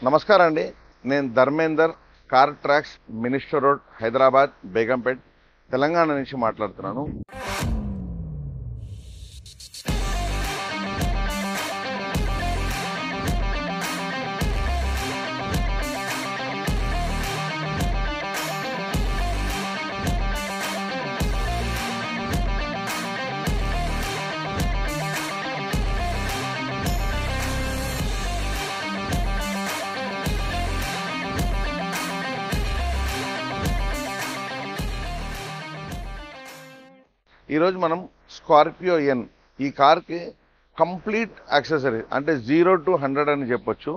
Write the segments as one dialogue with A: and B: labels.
A: నమస్కారం అండి. నేను Dharmender, car tracks, minister road, Hyderabad, Begumpet, Telangana నుంచి మాట్లాడుతున్నాను. ఈరోజు మనం స్కార్పియో ఎన్ ఈ కార్కి కంప్లీట్ యాక్సెసరీ అంటే 0 to 100 అని చెప్పొచ్చు.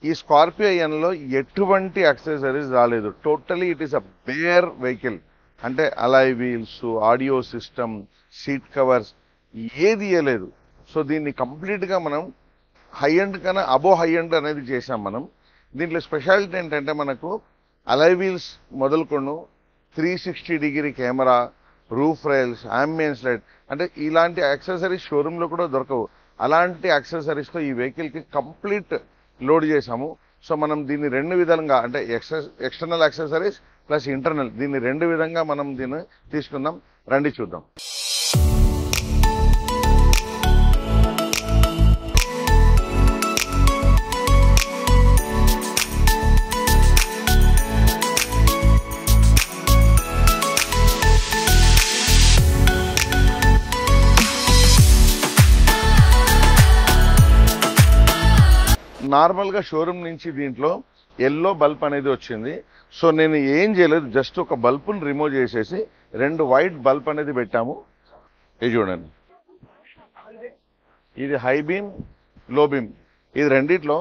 A: ఈ స్కార్పియో ఎన్లో ఎటువంటి యాక్సెసరీస్ రాలేదు. Totally it is a bare vehicle. అంటే alloy wheels, audio system, seat covers ఏది ఇవ్వలేదు. సో దీన్ని కంప్లీట్గా మనం హై ఎండ్ కన్నా అబో హై ఎండ్ అనేది చేసాం మనం. దీంట్లో స్పెషాలిటీ ఏంటంటే మనకు అలాయ్ వీల్స్ మొదలుకొను 360-degree camera, roof rails, ambience light, అంటే ఇలాంటి యాక్సెసరీస్ షోరూంలో కూడా దొరకవు. అలాంటి యాక్సెసరీస్తో ఈ వెహికల్కి కంప్లీట్ లోడ్ చేసాము. సో మనం దీన్ని రెండు విధాలుగా అంటే ఎక్స్టర్నల్ యాక్సెసరీస్ ప్లస్ ఇంటర్నల్ దీన్ని రెండు విధంగా మనం దీన్ని తీసుకుందాం. రండి చూద్దాం. నార్మల్గా షోరూమ్ నుంచి దీంట్లో ఎల్లో బల్బ్ అనేది వచ్చింది. సో నేను ఏం చేయలేదు, జస్ట్ ఒక బల్బుని రిమూవ్ చేసేసి రెండు వైట్ బల్బ్ అనేది పెట్టాము. ఇది చూడండి, ఇది హై బీమ్, లో బీమ్, ఇది రెండిట్లో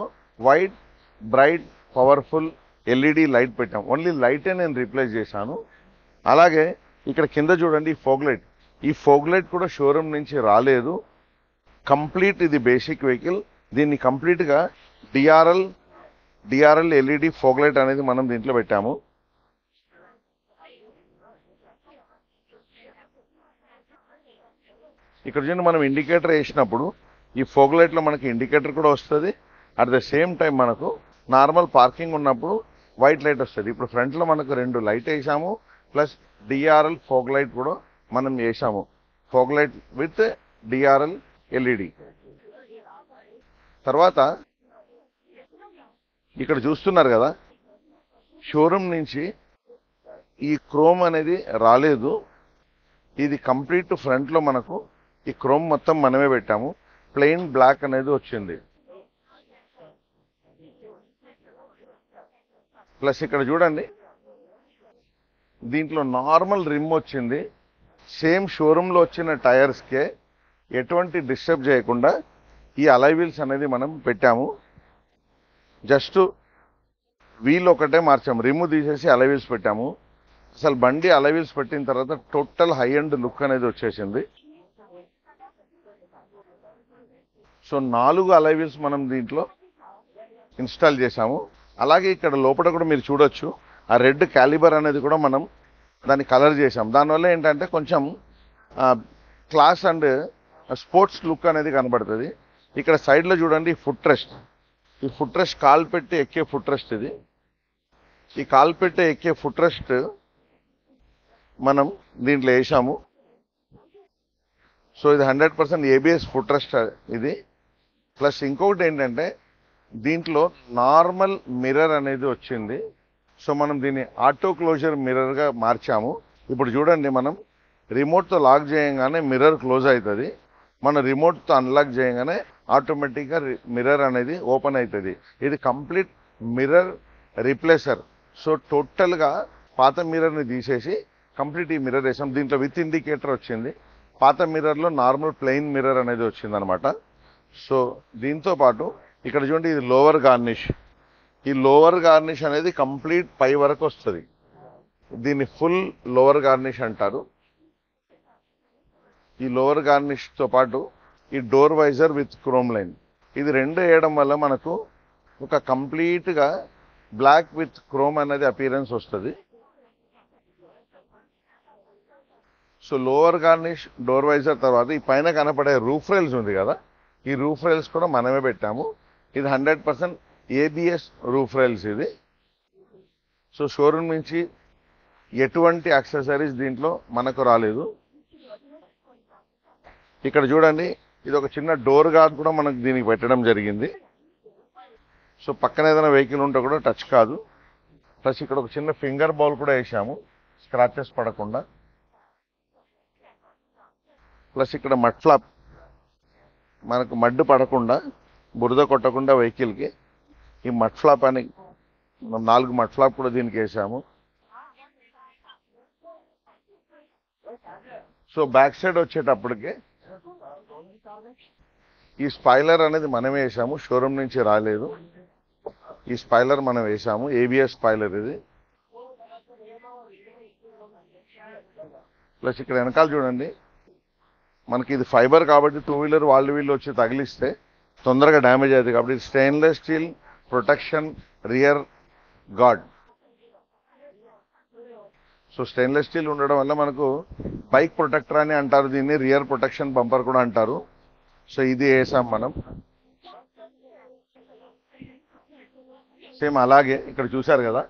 A: white bright powerful LED light పెట్టాము. ఓన్లీ లైటే నేను రీప్లేస్ చేశాను. అలాగే ఇక్కడ కింద చూడండి ఈ ఫోగ్ లైట్ కూడా షోరూమ్ నుంచి రాలేదు. కంప్లీట్ ఇది బేసిక్ వెహికల్. దీన్ని కంప్లీట్గా డిఆర్ఎల్ ఎల్ఈడి ఫోగ్ లైట్ అనేది మనం దీంట్లో పెట్టాము. ఇక్కడ చూడండి, మనం ఇండికేటర్ వేసినప్పుడు ఈ ఫోగ్ లైట్లో మనకి ఇండికేటర్ కూడా వస్తుంది. అట్ ద సేమ్ టైం మనకు నార్మల్ పార్కింగ్ ఉన్నప్పుడు వైట్ లైట్ వస్తుంది. ఇప్పుడు ఫ్రంట్లో మనకు రెండు లైట్ వేసాము, ప్లస్ డిఆర్ఎల్ ఫోగ్ లైట్ కూడా మనం వేసాము. Fog light with DRL LED. తర్వాత ఇక్కడ చూస్తున్నారు కదా, షోరూమ్ నుంచి ఈ క్రోమ్ అనేది రాలేదు. ఇది కంప్లీట్ ఫ్రంట్లో మనకు ఈ క్రోమ్ మొత్తం మనమే పెట్టాము. ప్లెయిన్ బ్లాక్ అనేది వచ్చింది. ప్లస్ ఇక్కడ చూడండి, దీంట్లో నార్మల్ రిమ్ వచ్చింది. సేమ్ షోరూంలో వచ్చిన టైర్స్కే ఎటువంటి డిస్టర్బ్ చేయకుండా ఈ అలాయ్ వీల్స్ అనేది మనం పెట్టాము. జస్ట్ వీల్ ఒకటే మార్చాము, రిమూవ్ తీసేసి అలాయ్ వీల్స్ పెట్టాము. అసలు బండి అలాయ్ వీల్స్ పెట్టిన తర్వాత టోటల్ హై ఎండ్ లుక్ అనేది వచ్చేసింది. సో 4 అలాయ్ వీల్స్ మనం దీంట్లో ఇన్స్టాల్ చేసాము. అలాగే ఇక్కడ లోపల కూడా మీరు చూడొచ్చు, ఆ రెడ్ క్యాలిబర్ అనేది కూడా మనం దాన్ని కలర్ చేసాం. దానివల్ల ఏంటంటే కొంచెం క్లాస్ అండ్ స్పోర్ట్స్ లుక్ అనేది కనబడుతుంది. ఇక్కడ సైడ్లో చూడండి ఈ ఫుట్ రెస్ట్ కాలు పెట్టి ఎక్కే ఫుట్ రెస్ట్. ఈ కాలు పెట్టి ఎక్కే ఫుట్ రెస్ట్ మనం దీంట్లో వేసాము. సో ఇది 100% ఏబిఎస్ ఫుట్ రెస్ట్ ఇది. ప్లస్ ఇంకొకటి ఏంటంటే దీంట్లో నార్మల్ మిర్రర్ అనేది వచ్చింది. సో మనం దీన్ని ఆటో క్లోజర్ మిర్రర్గా మార్చాము. ఇప్పుడు చూడండి, మనం రిమోట్తో లాక్ చేయగానే మిర్రర్ క్లోజ్ అవుతుంది. మన రిమోట్తో అన్లాక్ చేయగానే ఆటోమేటిక్గా మిర్రర్ అనేది ఓపెన్ అవుతుంది. ఇది కంప్లీట్ మిర్రర్ రీప్లేసర్. సో టోటల్గా పాత మిర్రర్ని తీసేసి కంప్లీట్ ఈ మిర్రర్ వేసాం. దీంట్లో విత్ ఇండికేటర్ వచ్చింది. పాత మిర్రర్లో నార్మల్ ప్లెయిన్ మిర్రర్ అనేది వచ్చింది అనమాట. సో దీంతో పాటు ఇక్కడ చూడండి, ఇది లోవర్ గార్నిష్. ఈ లోవర్ గార్నిష్ అనేది కంప్లీట్ పై వరకు వస్తుంది. దీన్ని ఫుల్ లోవర్ గార్నిష్ అంటారు. ఈ లోవర్ గార్నిష్తో పాటు ఈ door visor with chrome line, ఇది రెండు వేయడం వల్ల మనకు ఒక కంప్లీట్గా బ్లాక్ విత్ క్రోమ్ అనేది అపీరెన్స్ వస్తుంది. So lower garnish, door visor తర్వాత ఈ పైన కనపడే రూఫ్ రైల్స్ ఉంది కదా, ఈ రూఫ్ రైల్స్ కూడా మనమే పెట్టాము. ఇది 100% ఏబిఎస్ రూఫ్ రైల్స్ ఇది. సో షోరూమ్ నుంచి ఎటువంటి యాక్సెసరీస్ దీంట్లో మనకు రాలేదు. ఇక్కడ చూడండి, ఇది ఒక చిన్న డోర్ గార్డ్ కూడా మనకు దీనికి పెట్టడం జరిగింది. సో పక్కన ఏదైనా వెహికల్ ఉంటే కూడా టచ్ కాదు. ప్లస్ ఇక్కడ ఒక చిన్న ఫింగర్ బౌల్ కూడా వేసాము, స్క్రాచెస్ పడకుండా. ప్లస్ ఇక్కడ మడ్ ఫ్లాప్, మనకు మడ్డు పడకుండా, బురద కొట్టకుండా వెహికల్కి ఈ మడ్ ఫ్లాప్ అని 4 మడ్ ఫ్లాప్ కూడా దీనికి వేసాము. సో బ్యాక్ సైడ్ వచ్చేటప్పటికే ఈ స్పాయిలర్ అనేది మనమే వేసాము, షోరూమ్ నుంచి రాలేదు. ఈ స్పాయిలర్ మనం వేసాము, ఏబిఎస్ స్పాయిలర్ ఇది. ప్లస్ ఇక్కడ వెనకాల చూడండి, మనకి ఇది ఫైబర్ కాబట్టి 2 వీలర్ వాళ్ళు వీళ్ళు వచ్చి తగిలిస్తే తొందరగా డ్యామేజ్ అవుతుంది కాబట్టి stainless steel protection rear guard. So stainless steel ఉండడం వల్ల మనకు బైక్ ప్రొటెక్టర్ అని అంటారు దీన్ని, రియర్ ప్రొటెక్షన్ బంపర్ కూడా అంటారు. సో ఇది వేసాం మనం. సేమ్ అలాగే ఇక్కడ చూశారు కదా,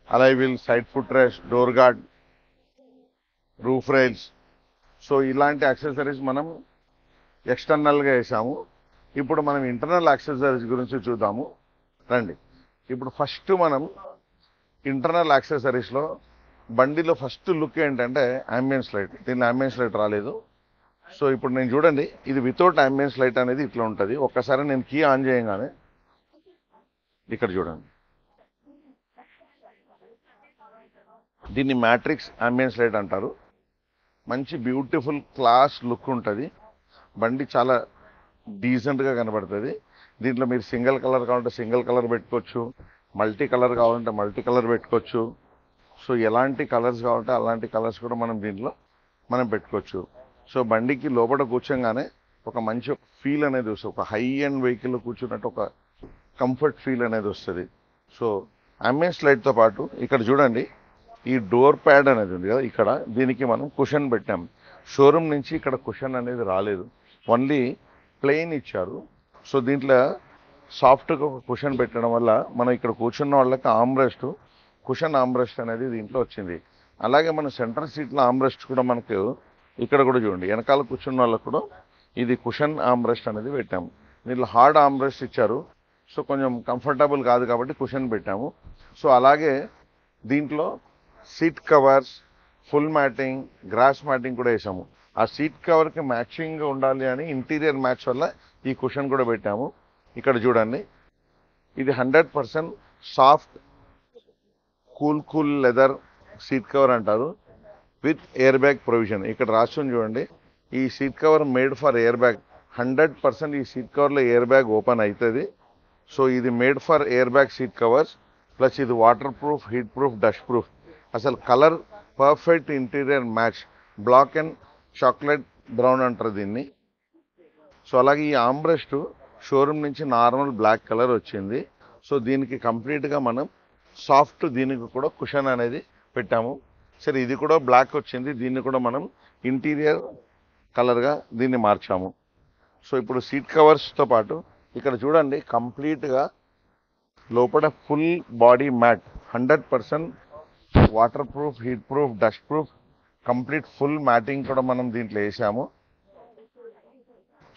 A: alloy wheel, side foot rest, door guard, roof rails. So ఇలాంటి యాక్సెసరీస్ మనం ఎక్స్టర్నల్గా వేసాము. ఇప్పుడు మనం ఇంటర్నల్ యాక్సెసరీస్ గురించి చూద్దాము రండి. ఇప్పుడు ఫస్ట్ మనం ఇంటర్నల్ యాక్సెసరీస్లో బండిలో ఫస్ట్ లుక్ ఏంటంటే అంబియన్స్ లైట్. దీన్ని అంబియన్స్ లైట్ రాలేదు. సో ఇప్పుడు నేను చూడండి, ఇది వితౌట్ అంబియన్స్ లైట్ అనేది ఇట్లా ఉంటుంది. ఒక్కసారి నేను కీ ఆన్ చేయగానే ఇక్కడ చూడండి, దీన్ని మ్యాట్రిక్స్ అంబియన్స్ లైట్ అంటారు. మంచి బ్యూటిఫుల్ క్లాస్ లుక్ ఉంటుంది, బండి చాలా డీసెంట్గా కనబడుతుంది. దీంట్లో మీరు సింగిల్ కలర్ కావాలంటే సింగిల్ కలర్ పెట్టుకోవచ్చు, మల్టీ కలర్ కావాలంటే మల్టీ కలర్ పెట్టుకోవచ్చు. సో ఎలాంటి కలర్స్ కావాలంటే అలాంటి కలర్స్ కూడా మనం దీంట్లో పెట్టుకోవచ్చు. సో బండికి లోపల కూర్చోగానే ఒక మంచి ఫీల్ అనేది వస్తుంది, ఒక హై అండ్ వెహికల్లో కూర్చున్నట్టు ఒక కంఫర్ట్ ఫీల్ అనేది వస్తుంది. సో అంబియన్స్ లైట్తో పాటు ఇక్కడ చూడండి, ఈ డోర్ ప్యాడ్ అనేది ఉంది కదా, ఇక్కడ దీనికి మనం కుషన్ పెట్టాం. షోరూమ్ నుంచి ఇక్కడ కుషన్ అనేది రాలేదు, ఓన్లీ ప్లెయిన్ ఇచ్చారు. సో దీంట్లో సాఫ్ట్గా ఒక కుషన్ పెట్టడం వల్ల మనం ఇక్కడ కూర్చున్న వాళ్ళకి ఆమ్రెస్ట్, కుషన్ ఆమ్రెస్ట్ అనేది దీంట్లో వచ్చింది. అలాగే మన సెంటర్ సీట్లో ఆమ్రెస్ట్ కూడా మనకు ఇక్కడ కూడా చూడండి, వెనకాల కూర్చున్న వాళ్ళకు కూడా ఇది కుషన్ ఆమ్రెస్ట్ అనేది పెట్టాము. దీంట్లో హార్డ్ ఆమ్రెస్ట్ ఇచ్చారు, సో కొంచెం కంఫర్టబుల్ కాదు కాబట్టి కుషన్ పెట్టాము. సో అలాగే దీంట్లో seat covers, full matting, grass matting కూడా వేసాము. ఆ సీట్ కవర్కి మ్యాచింగ్గా ఉండాలి అని ఇంటీరియర్ మ్యాచ్ వల్ల ఈ కుషన్ కూడా పెట్టాము. ఇక్కడ చూడండి, ఇది 100% soft cool leather seat cover అంటారు, విత్ ఎయిర్ బ్యాగ్ ప్రొవిజన్. ఇక్కడ రాస్తుంది చూడండి, ఈ seat cover made for air bag. 100% ఈ సీట్ కవర్లో ఎయిర్ బ్యాగ్ ఓపెన్ అవుతుంది. సో ఇది made for air bag seat covers. Plus ఇది water proof, heat proof, dust proof. అసలు colour perfect interior match, black and chocolate brown అంటారు దీన్ని. So అలాగే ఈ ఆమ్రెస్ట్ షోరూమ్ నుంచి నార్మల్ బ్లాక్ కలర్ వచ్చింది. సో దీనికి కంప్లీట్గా మనం సాఫ్ట్, దీనికి కూడా కుషన్ అనేది పెట్టాము. సరే ఇది కూడా బ్లాక్ వచ్చింది, దీన్ని కూడా మనం ఇంటీరియర్ కలర్గా దీన్ని మార్చాము. సో ఇప్పుడు సీట్ కవర్స్తో పాటు ఇక్కడ చూడండి, కంప్లీట్గా లోపల full body mat, 100% water proof, heat proof, dust proof, complete full matting కూడా మనం దీంట్లో వేసాము.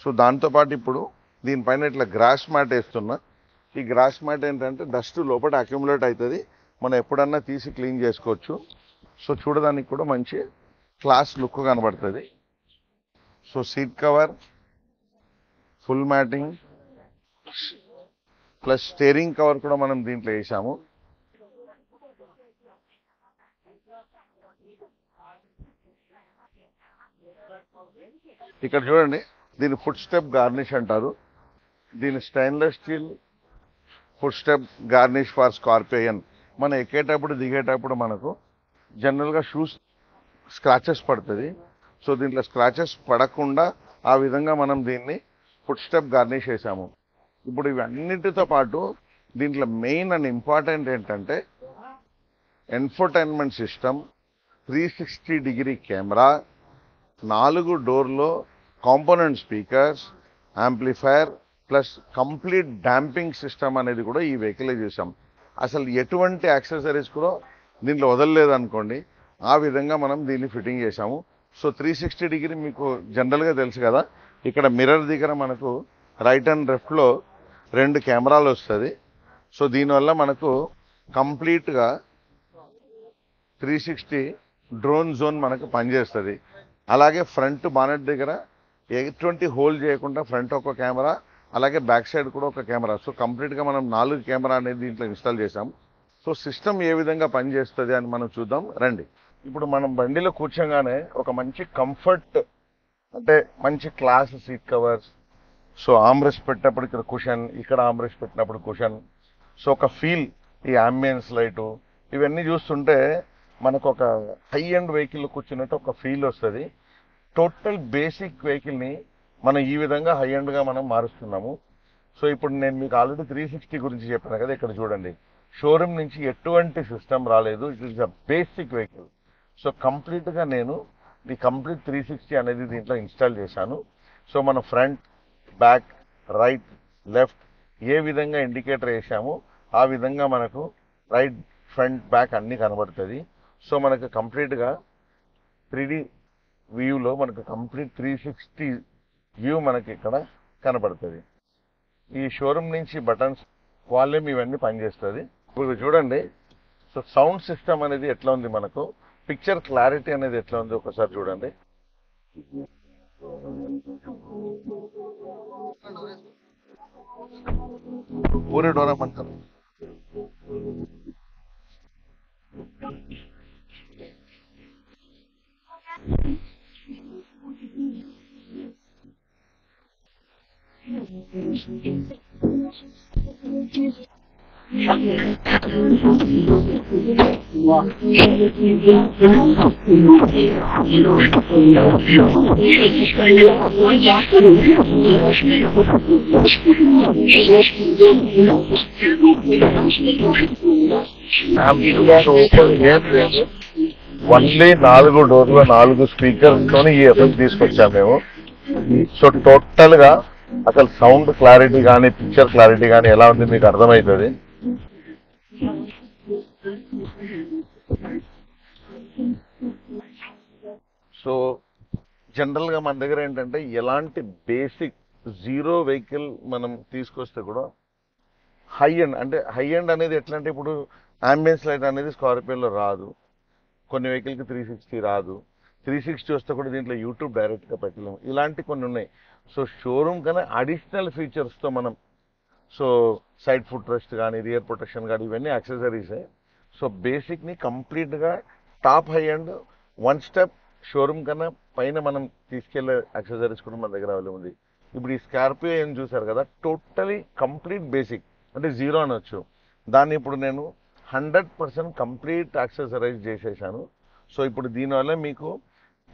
A: సో దాంతోపాటు ఇప్పుడు దీనిపైన ఇట్లా గ్రాస్ మ్యాట్ వేస్తున్నా. ఈ గ్రాస్ మ్యాట్ ఏంటంటే డస్ట్ లోపల అక్యుములేట్ అవుతుంది, మనం ఎప్పుడన్నా తీసి క్లీన్ చేసుకోవచ్చు. సో చూడడానికి కూడా మంచి క్లాస్ లుక్ కనబడుతుంది. So seat cover, full matting plus steering cover కూడా మనం దీంట్లో వేసాము. ఇక్కడ చూడండి, దీన్ని ఫుట్ స్టెప్ గార్నిష్ అంటారు. దీని stainless steel foot step garnish for scorpion. మనం ఎక్కేటప్పుడు దిగేటప్పుడు మనకు జనరల్గా షూస్ స్క్రాచెస్ పడుతుంది. సో దీంట్లో స్క్రాచెస్ పడకుండా ఆ విధంగా మనం దీన్ని ఫుట్ స్టెప్ గార్నిష్ వేసాము. ఇప్పుడు ఇవన్నిటితో పాటు దీంట్లో మెయిన్ అండ్ ఇంపార్టెంట్ ఏంటంటే ఇన్ఫోటైన్మెంట్ సిస్టమ్, 360-డిగ్రీ కెమెరా, 4 డోర్లో component speakers, amplifier, plus complete damping system అనేది కూడా ఈ వెహికల్ చూసాం. అసలు ఎటువంటి యాక్సెసరీస్ కూడా దీంట్లో వదలలేదు అనుకోండి, ఆ విధంగా మనం దీన్ని ఫిట్టింగ్ చేసాము. సో 360 డిగ్రీ మీకు జనరల్గా తెలుసు కదా, ఇక్కడ మిర్రర్ దగ్గర మనకు రైట్ అండ్ లెఫ్ట్లో 2 కెమెరాలు వస్తుంది. సో దీనివల్ల మనకు కంప్లీట్గా 360 డ్రోన్ జోన్ మనకు పనిచేస్తుంది. అలాగే ఫ్రంట్ బానెట్ దగ్గర ఎటువంటి హోల్ చేయకుండా ఫ్రంట్ ఒక కెమెరా, అలాగే బ్యాక్ సైడ్ కూడా ఒక కెమెరా. సో కంప్లీట్గా మనం 4 కెమెరా అనేది దీంట్లో ఇన్స్టాల్ చేసాం. సో సిస్టమ్ ఏ విధంగా పనిచేస్తుంది అని మనం చూద్దాం రండి. ఇప్పుడు మనం బండిలో కూర్చోగానే ఒక మంచి కంఫర్ట్, అంటే మంచి class seat covers, so armrest పెట్టినప్పుడు ఇక్కడ కుషన్, ఇక్కడ ఆమ్రెస్ట్ పెట్టినప్పుడు కుషన్, సో ఒక ఫీల్, ఈ అంబియన్స్ లైటు ఇవన్నీ చూస్తుంటే మనకు ఒక హై ఎండ్ వెహికల్ కూర్చున్నట్టు ఒక ఫీల్ వస్తుంది. టోటల్ బేసిక్ వెహికల్ని మనం ఈ విధంగా హై ఎండ్గా మనం మారుస్తున్నాము. సో ఇప్పుడు నేను మీకు ఆల్రెడీ 360 గురించి చెప్పాను కదా, ఇక్కడ చూడండి, షోరూమ్ నుంచి ఎటువంటి సిస్టమ్ రాలేదు. It is a basic vehicle. So కంప్లీట్గా నేను ఈ కంప్లీట్ 360 అనేది దీంట్లో ఇన్స్టాల్ చేశాను. సో మన ఫ్రంట్, బ్యాక్, రైట్, లెఫ్ట్ ఏ విధంగా ఇండికేటర్ వేసామో ఆ విధంగా మనకు రైట్, ఫ్రంట్, బ్యాక్ అన్నీ కనబడుతుంది. సో మనకు కంప్లీట్గా 3D వ్యూలో మనకు కంప్లీట్ 360 వ్యూ మనకి ఇక్కడ కనబడుతుంది. ఈ షోరూమ్ నుంచి బటన్స్, వాల్యూమ్ ఇవన్నీ పనిచేస్తుంది. ఇప్పుడు చూడండి, సో సౌండ్ సిస్టమ్ అనేది ఎట్లా ఉంది, మనకు పిక్చర్ క్లారిటీ అనేది ఎట్లా ఉంది ఒకసారి చూడండి. పూరే డోరా అంటారు. ఓన్లీ 4 డోర్లు 4 స్పీకర్స్ తోని ఈ ఎఫెక్ట్ తీసుకొచ్చాము మేము. సో టోటల్ గా అసలు సౌండ్ క్లారిటీ కానీ పిక్చర్ క్లారిటీ కానీ ఎలా ఉంది మీకు అర్థమవుతుంది. సో జనరల్ గా మన దగ్గర ఏంటంటే ఎలాంటి బేసిక్ జీరో వెహికల్ మనం తీసుకొస్తే కూడా హై ఎండ్, అంటే హై ఎండ్ అనేది ఎట్లా అంటే ఇప్పుడు అంబియన్స్ లైట్ అనేది స్కార్పియోలో రాదు, కొన్ని వెహికల్కి 360 రాదు, 360 వస్తే కూడా దీంట్లో యూట్యూబ్ డైరెక్ట్గా పెట్టలేము, ఇలాంటి కొన్ని ఉన్నాయి. సో షోరూమ్ కన్నా అడిషనల్ ఫీచర్స్తో మనం, సో సైడ్ ఫుట్ రెస్ట్ కానీ, రియర్ ప్రొటెక్షన్ కానీ ఇవన్నీ యాక్సెసరీసే. సో బేసిక్ని కంప్లీట్గా top high and 1 step showroom కన్నా పైన మనం తీసుకెళ్లే యాక్సెసరీస్ కూడా మన దగ్గర అవైలబుల్ ఉంది. ఇప్పుడు ఈ స్కార్పియో ఏం చూసారు కదా, టోటలీ కంప్లీట్ బేసిక్, అంటే జీరో అనొచ్చు. దాన్ని ఇప్పుడు నేను 100% కంప్లీట్ యాక్సెసరైజ్ చేసేసాను. సో ఇప్పుడు దీనివల్ల మీకు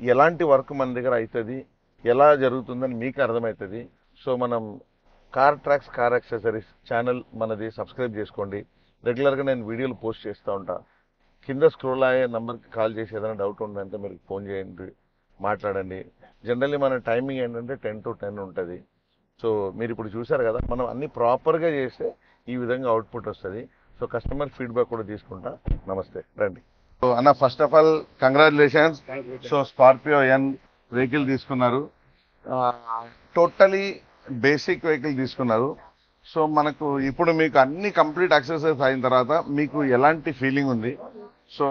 A: ఎలాంటి వర్క్ మన దగ్గర అవుతుంది, ఎలా జరుగుతుందని మీకు అర్థమవుతుంది. సో మనం car tracks car accessories channel మనది సబ్స్క్రైబ్ చేసుకోండి. రెగ్యులర్గా నేను వీడియోలు పోస్ట్ చేస్తూ ఉంటా. కింద స్క్రోల్ అయ్యే నెంబర్కి కాల్ చేసి ఏదైనా డౌట్ ఉందంటే మీరు ఫోన్ చేయండి, మాట్లాడండి. జనరల్లీ మన టైమింగ్ ఏంటంటే 10 to 10 ఉంటుంది. సో మీరు ఇప్పుడు చూసారు కదా, మనం అన్ని ప్రాపర్గా చేస్తే ఈ విధంగా అవుట్పుట్ వస్తుంది. సో కస్టమర్ ఫీడ్బ్యాక్ కూడా తీసుకుంటా. నమస్తే, రండి. సో అన్న, first of all congratulations. So Scorpio N vehicle తీసుకున్నారు, టోటలీ బేసిక్ వెహికల్ తీసుకున్నారు. సో మనకు ఇప్పుడు మీకు అన్ని కంప్లీట్ యాక్సెసరీస్ అయిన తర్వాత మీకు ఎలాంటి ఫీలింగ్ ఉంది? సో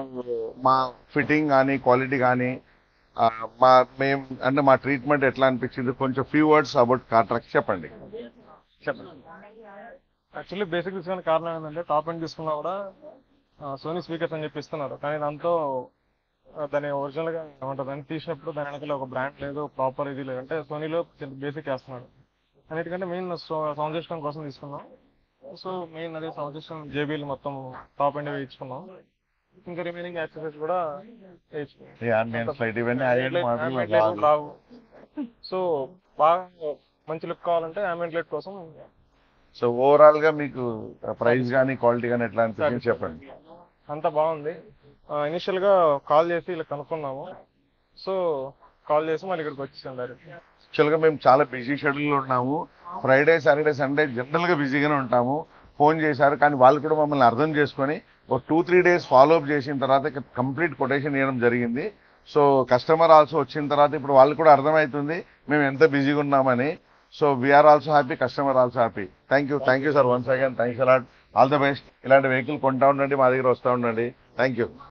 A: మా ఫిట్టింగ్ కానీ క్వాలిటీ కానీ మా ట్రీట్మెంట్ ఎట్లా అనిపించింది? కొంచెం few words about car tracks చెప్పండి.
B: యాక్చువల్లీ బేసిక్ తీసుకునే కారణం ఏంటంటే టాప్ ఎండ్ తీసుకున్నా కూడా సోనీ స్పీకర్స్ అని చెప్పి ఇస్తున్నారు, కానీ దాంతో దాని ఒరిజినల్గా ఏమంటుంది అని తీసినప్పుడు దాని వెనకాల ఒక బ్రాండ్ లేదు, ప్రాపర్ ఇది లేదు. అంటే సోనీలో బేసిక్ వేస్తున్నాడు. అన్నిటికంటే మెయిన్ సౌండ్ సిస్టమ్ కోసం తీసుకున్నాం. సో మెయిన్ అదే సౌండ్ సిస్టమ్ జేబీఎల్ మొత్తం టాప్ ఎండ్ వేయించుకున్నాం. ఇంకా రిమైనింగ్ యాక్సెసరీస్ కూడా రావు. సో బాగా మంచి లుక్ కావాలంటే అంబియంట్ లైట్ కోసం.
A: సో ఓవరాల్ గా మీకు ప్రైస్ కానీ క్వాలిటీ కానీ ఎట్లా అనిపించింది చెప్పండి.
B: అంతా బాగుంది. ఇనిషియల్ గా కాల్ చేసి ఇలా కనుక్కున్నాము. సో కాల్ చేసి మళ్ళీ ఇక్కడికి వచ్చేసాం డైరెక్ట్.
A: యాక్చువల్గా మేము చాలా బిజీ షెడ్యూల్ ఉన్నాము. ఫ్రైడే సాటర్డే సండే జనరల్గా బిజీగానే ఉంటాము. ఫోన్ చేశారు, కానీ వాళ్ళు కూడా మమ్మల్ని అర్థం చేసుకొని ఒక 2-3 డేస్ ఫాలో అప్ చేసిన తర్వాత కంప్లీట్ కొటేషన్ ఇవ్వడం జరిగింది. సో కస్టమర్ ఆల్సో వచ్చిన తర్వాత ఇప్పుడు వాళ్ళు కూడా అర్థమవుతుంది మేము ఎంత బిజీగా ఉన్నామని. So we're also happy, customer also happy. Thank you sir, once again thanks a lot. All the best. ఇలాంటి వెహికల్ కొంటా ఉండండి, మా దగ్గర వస్తూ ఉండండి. Thank you.